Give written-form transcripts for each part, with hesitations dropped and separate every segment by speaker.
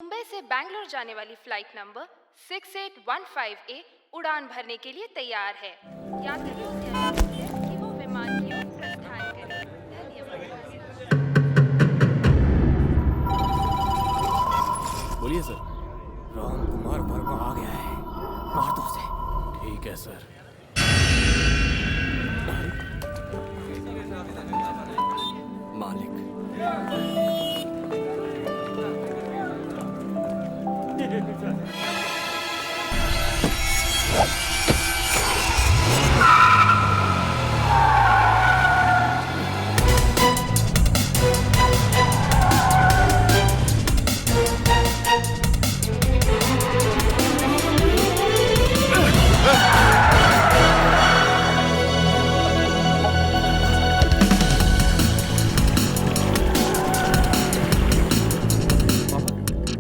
Speaker 1: मुंबई से बैंगलोर जाने वाली फ्लाइट नंबर 6815A उड़ान भरने के लिए तैयार है। यात्रियों से अनुरोध है कि वो विमान की ओर प्रस्थान करें। धन्यवाद।
Speaker 2: बोलिए सर।
Speaker 3: राम कुमार वर्मा आ गया है, मार दो उसे।
Speaker 2: ठीक है सर।
Speaker 3: मालिक,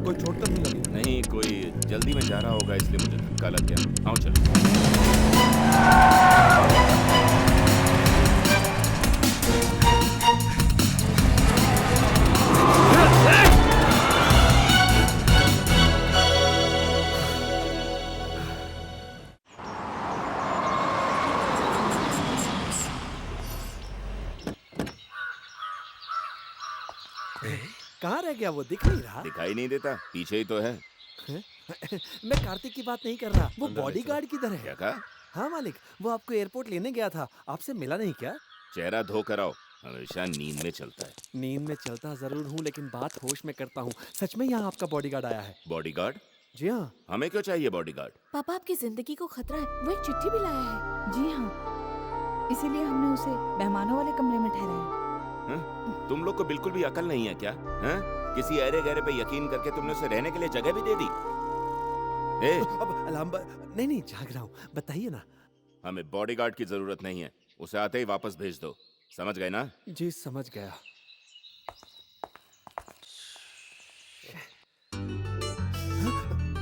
Speaker 2: कोई चोट तो नहीं लगी?
Speaker 4: नहीं, कोई जल्दी में जा रहा होगा इसलिए मुझे धक्का लग गया। आओ चलो।
Speaker 2: कहाँ रह गया वो? दिख नहीं रहा।
Speaker 4: दिखाई नहीं देता, पीछे ही तो है।
Speaker 2: मैं कार्तिक की बात नहीं कर रहा, वो
Speaker 4: अंदर
Speaker 2: बॉडीगार्ड किधर
Speaker 4: क्या
Speaker 2: है?
Speaker 4: कहा?
Speaker 2: हाँ मालिक, वो आपको एयरपोर्ट लेने गया था, आपसे मिला नहीं क्या?
Speaker 4: चेहरा धो कर आओ, हमेशा नींद में चलता है।
Speaker 2: नींद में चलता जरूर हूँ, लेकिन बात होश में करता हूँ। सच में यहाँ आपका बॉडीगार्ड आया है?
Speaker 4: बॉडीगार्ड?
Speaker 2: जी हाँ।
Speaker 4: हमें क्यों चाहिए बॉडीगार्ड?
Speaker 5: पापा आपकी जिंदगी को खतरा है, वो एक चिट्ठी भी लाया है। जी हाँ, इसीलिए हमने उसे मेहमानों वाले कमरे में ठहराया।
Speaker 4: तुम लोग को बिल्कुल भी अकल नहीं है क्या? हैं? किसी अरे गहरे पे यकीन करके तुमने उसे रहने के लिए जगह भी दे दी।
Speaker 2: अब अलार्म नहीं जाग रहा हूँ, बताइए ना।
Speaker 4: हमें बॉडीगार्ड की जरूरत नहीं है, उसे आते ही वापस भेज दो। समझ गए ना?
Speaker 2: जी समझ गया।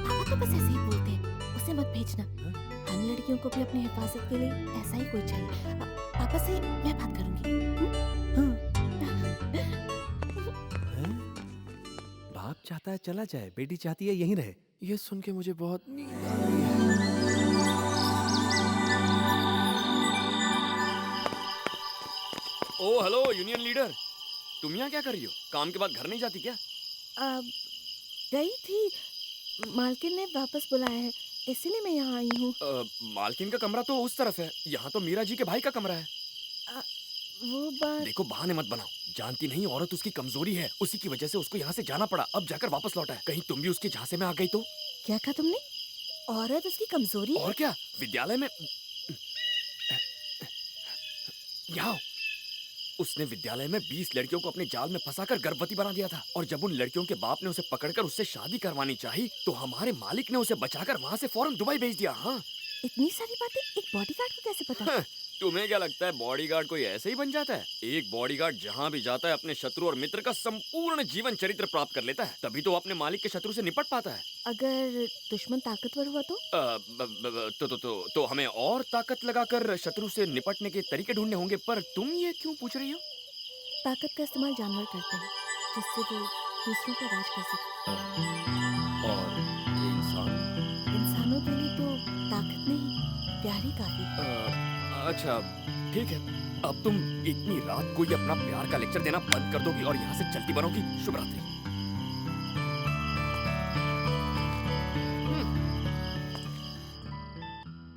Speaker 5: पापा तो बस ऐसे ही बोलते हैं, उसे मत भेजना। हम लड़कियों को भी अपनी हिफाजत के लिए ऐसा ही कोई चाहिए। पापा से मैं बात करूंगी।
Speaker 2: बाप चाहता है चला जाए, बेटी चाहती है यहीं रहे। ये सुन के मुझे बहुत नींद आ रही है।
Speaker 3: ओ हेलो यूनियन लीडर, तुम यहाँ क्या कर रही हो? काम के बाद घर नहीं जाती क्या?
Speaker 5: गई थी, मालकिन ने वापस बुलाया है, इसीलिए मैं यहाँ आई हूँ।
Speaker 3: मालकिन का कमरा तो उस तरफ है, यहाँ तो मीरा जी के भाई का कमरा है।
Speaker 5: वो बात।
Speaker 3: देखो बहाने मत बनाओ, जानती नहीं औरत उसकी कमजोरी है, उसी की वजह से उसको यहाँ से जाना पड़ा, अब जाकर वापस लौटा है। कहीं तुम भी उसके झांसे में आ गई तो?
Speaker 5: क्या कहा तुमने? औरत उसकी कमजोरी है?
Speaker 3: और क्या, विद्यालय में यहाँ उसने विद्यालय में 20 लड़कियों को अपने जाल में फंसाकर गर्भवती बना दिया था, और जब उन लड़कियों के बाप ने उसे पकड़कर उससे शादी करवानी चाहिए तो हमारे मालिक ने उसे बचाकर वहाँ से फौरन दुबई भेज दिया। हाँ,
Speaker 5: इतनी सारी बातें एक बॉडीगार्ड को कैसे पता?
Speaker 3: तुम्हें क्या लगता है बॉडीगार्ड कोई ऐसे ही बन जाता है? एक बॉडीगार्ड जहाँ भी जाता है अपने शत्रु और मित्र का संपूर्ण जीवन चरित्र प्राप्त कर लेता है, तभी तो अपने मालिक के शत्रु से निपट पाता है।
Speaker 5: अगर दुश्मन ताकतवर हुआ तो?
Speaker 3: तो हमें और ताकत लगाकर शत्रु से निपटने के तरीके ढूंढने होंगे। पर तुम ये क्यों पूछ रही हो?
Speaker 5: ताकत का इस्तेमाल जानवर करते हैं, जिससे वो दूसरों पर राज कर सके।
Speaker 3: और
Speaker 5: इंसानों के लिए तो ताकत नहीं, प्यार ही काफी है।
Speaker 3: अच्छा ठीक है, अब तुम इतनी रात को ही अपना प्यार का लेक्चर देना बंद कर दोगी और यहाँ से चलती बनोगी। शुभ रात्रि।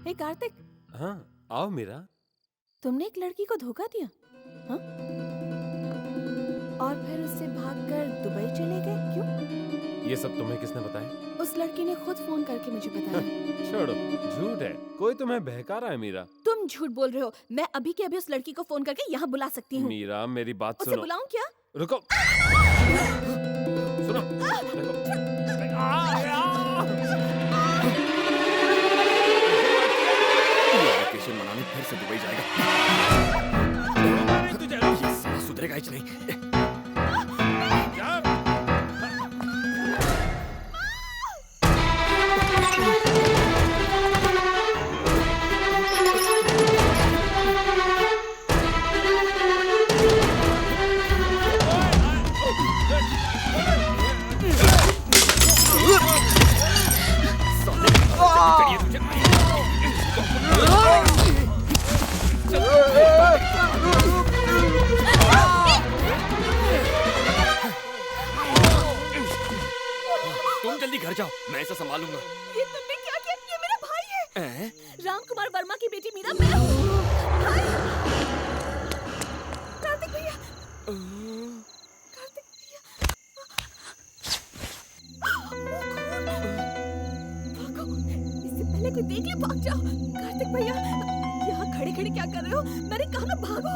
Speaker 5: हे कार्तिक,
Speaker 2: हाँ आओ मीरा।
Speaker 5: तुमने एक लड़की को धोखा दिया, हाँ? और फिर उससे भागकर दुबई चले गए, क्यों?
Speaker 6: ये सब तुम्हें किसने बताया?
Speaker 5: उस लड़की ने खुद फोन करके मुझे बताया।
Speaker 6: छोड़ो, झूठ है, कोई तुम्हें बहका रहा है मीरा।
Speaker 5: तुम झूठ बोल रहे हो, मैं अभी के अभी उस लड़की को फोन करके यहाँ बुला सकती हूँ।
Speaker 6: मीरा मेरी बात
Speaker 5: उसे
Speaker 6: सुनो।
Speaker 5: बुलाऊं क्या?
Speaker 6: रुको, सुनो,
Speaker 3: वेकेशन मनाने फिर से दुबई जाएगा। ये साला सुधरेगा ही नहीं। तुम जल्दी घर जाओ, मैं इसे संभालूंगा।
Speaker 5: ये तुमने क्या किया? ये मेरा भाई है। राम कुमार वर्मा की बेटी मीरा मैं हूँ। भाई! कार्तिक भैया, कार्तिक भैया, भागो! इससे पहले कोई देख ले, भाग जाओ। कार्तिक भैया, यहाँ खड़े खड़े क्या कर रहे हो? मैंने कहा ना भागो।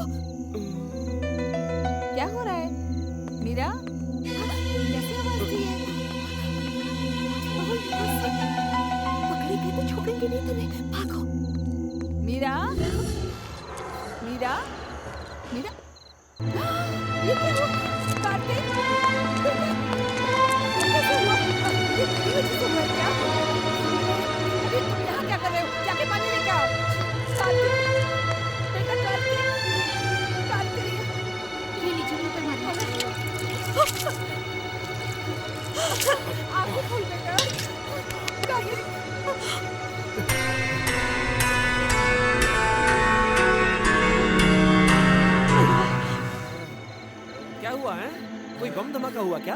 Speaker 7: क्या हो रहा है मीरा?
Speaker 5: कैसे आवाज दी है? पकड़ेंगे तो छोड़ेंगे नहीं तुम्हें। भागो।
Speaker 7: मीरा, मीरा, मीरा,
Speaker 5: ये क्या हुआ? कार्तिक, कैसे हुआ? ये वजह से हुआ क्या? अरे तुम यहाँ क्या कर रहे हो? जाके पानी लेके आओ। कार्तिक, बेटा कार्तिक, कार्तिक,
Speaker 7: ये लीजिए मुंह पे मारिए।
Speaker 5: आंखें खोल बेटा। कार्तिक,
Speaker 2: क्या हुआ है? कोई बम धमाका हुआ क्या?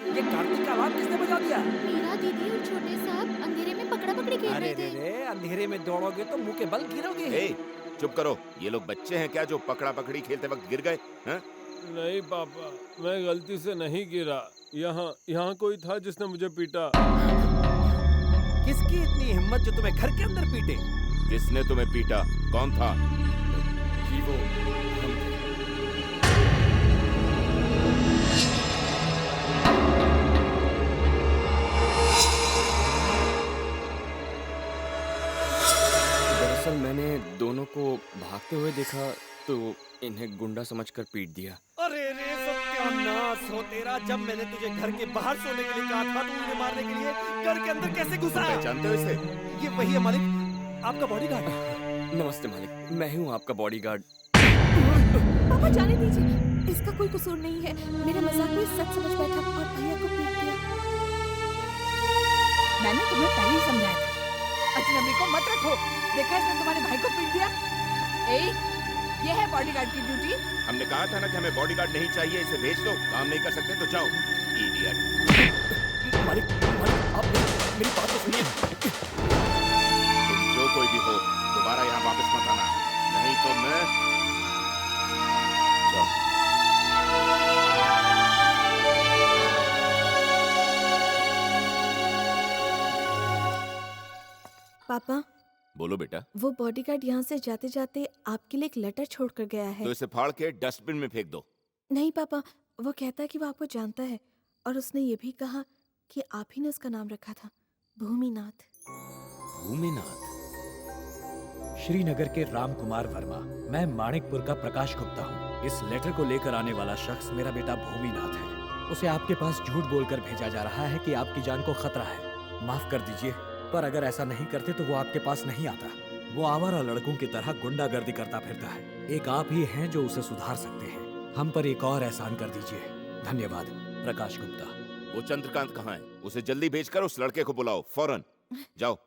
Speaker 2: ये कार्तिक का आवाज किसने बजा दिया?
Speaker 5: मीरा दीदी और छोटे साहब अंधेरे में पकड़ा पकड़ी खेल
Speaker 2: अरे
Speaker 5: रहे
Speaker 2: रे
Speaker 5: थे।
Speaker 2: रे, अंधेरे में दौड़ोगे तो मुंह के बल गिरोगे।
Speaker 4: ए, चुप करो। ये लोग बच्चे हैं क्या जो पकड़ा पकड़ी खेलते वक्त गिर गए? हैं?
Speaker 6: नहीं पापा, मैं गलती से नहीं गिरा। यहाँ कोई था जिसने मुझे पीटा।
Speaker 2: किसकी इतनी हिम्मत जो तुम्हें घर के अंदर पीटे?
Speaker 4: किसने तुम्हें पीटा? कौन था?
Speaker 3: जी वो दरअसल मैंने दोनों को भागते हुए देखा तो इन्हें गुंडा समझकर पीट दिया।
Speaker 2: अरे रे सत्यानाश हो तेरा! जब मैंने तुझे घर के बाहर सोने के लिए कहा था तो मुझे मारने के लिए घर के अंदर कैसे घुसा?
Speaker 4: पहचानते हो इसे?
Speaker 2: ये वही है मालिक, आपका बॉडीगार्ड।
Speaker 3: नमस्ते मालिक, मैं हूँ आपका बॉडीगार्ड।
Speaker 5: पापा जाने दीजिए, इसका कोई कसूर नहीं है। मेरा मजाक कोई सच समझ बैठा और भैया को पीट दिया।
Speaker 7: मैंने तुम्हें पहले ही समझाया था, अजनबी को मत रखो। देखा इसने तुम्हारे भाई को पीट दिया। ए, ये है बॉडीगार्ड की ड्यूटी।
Speaker 4: हमने कहा था ना कि हमें बॉडीगार्ड नहीं चाहिए, इसे भेज दो। काम नहीं कर सकते तो जाओ। इडियट।
Speaker 3: मालिक, मालिक आप मेरी बात तो सुनिए।
Speaker 4: तुम जो कोई भी हो, दोबारा यहाँ वापस मत आना, नहीं तो मैं... जाओ।
Speaker 5: पापा,
Speaker 4: बोलो बेटा।
Speaker 5: वो बॉडीगार्ड यहाँ से जाते जाते आपके लिए एक लेटर छोड़कर गया है।
Speaker 4: तो इसे फाड़ के डस्टबिन में फेंक दो।
Speaker 5: नहीं पापा, वो कहता है कि वो आपको जानता है और उसने ये भी कहा कि आप ही ने उसका नाम रखा था, भूमिनाथ।
Speaker 3: भूमिनाथ?
Speaker 8: श्रीनगर के राम कुमार वर्मा। मैं माणिकपुर का प्रकाश गुप्ता हूँ। इस लेटर को लेकर आने वाला शख्स मेरा बेटा भूमिनाथ है। उसे आपके पास झूठ बोलकर भेजा जा रहा है कि आपकी जान को खतरा है। माफ कर दीजिए, पर अगर ऐसा नहीं करते तो वो आपके पास नहीं आता। वो आवारा लड़कों की तरह गुंडागर्दी करता फिरता है। एक आप ही हैं जो उसे सुधार सकते हैं। हम पर एक और एहसान कर दीजिए। धन्यवाद। प्रकाश गुप्ता।
Speaker 4: वो चंद्रकांत कहाँ है? उसे जल्दी भेजकर उस लड़के को बुलाओ, फौरन। जाओ।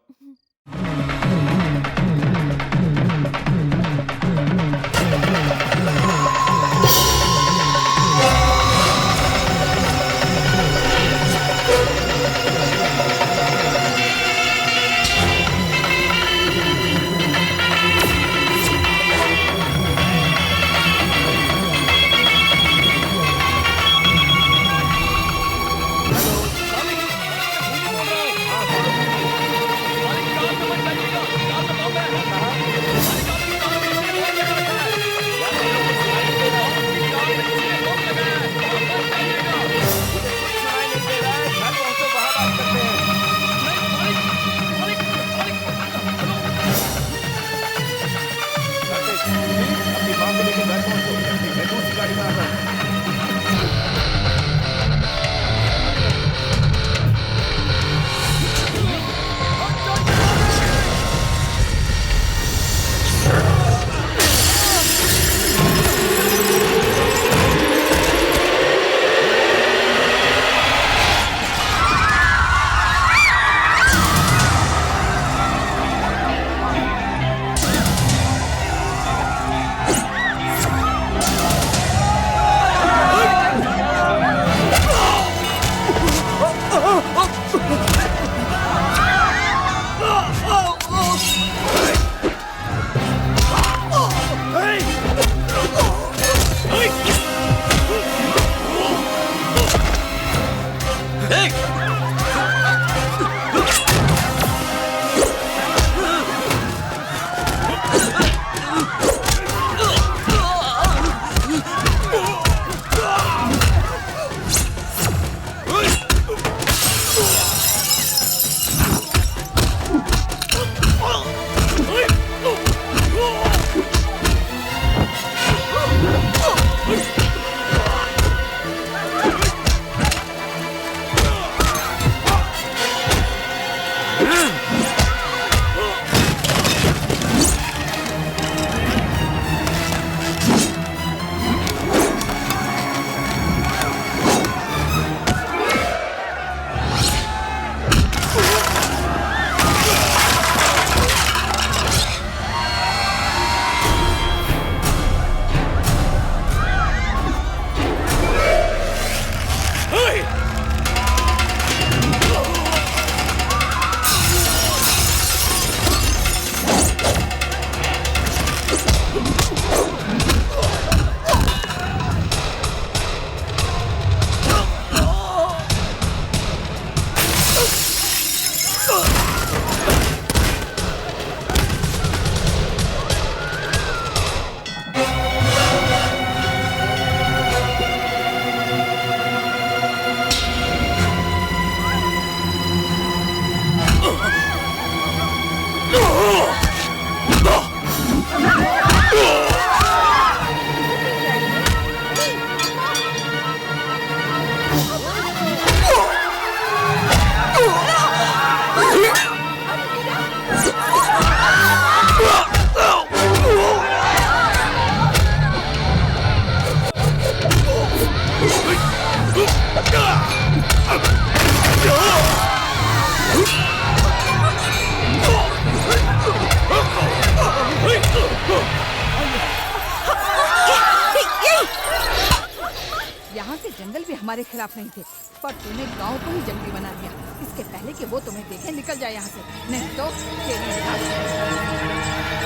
Speaker 7: यहाँ के जंगल भी हमारे खिलाफ नहीं थे, पर तूने गांव को ही जंगली बना दिया। इसके पहले कि वो तुम्हें देखे, निकल जाए यहाँ से, नहीं तो तेरी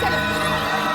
Speaker 7: चलो।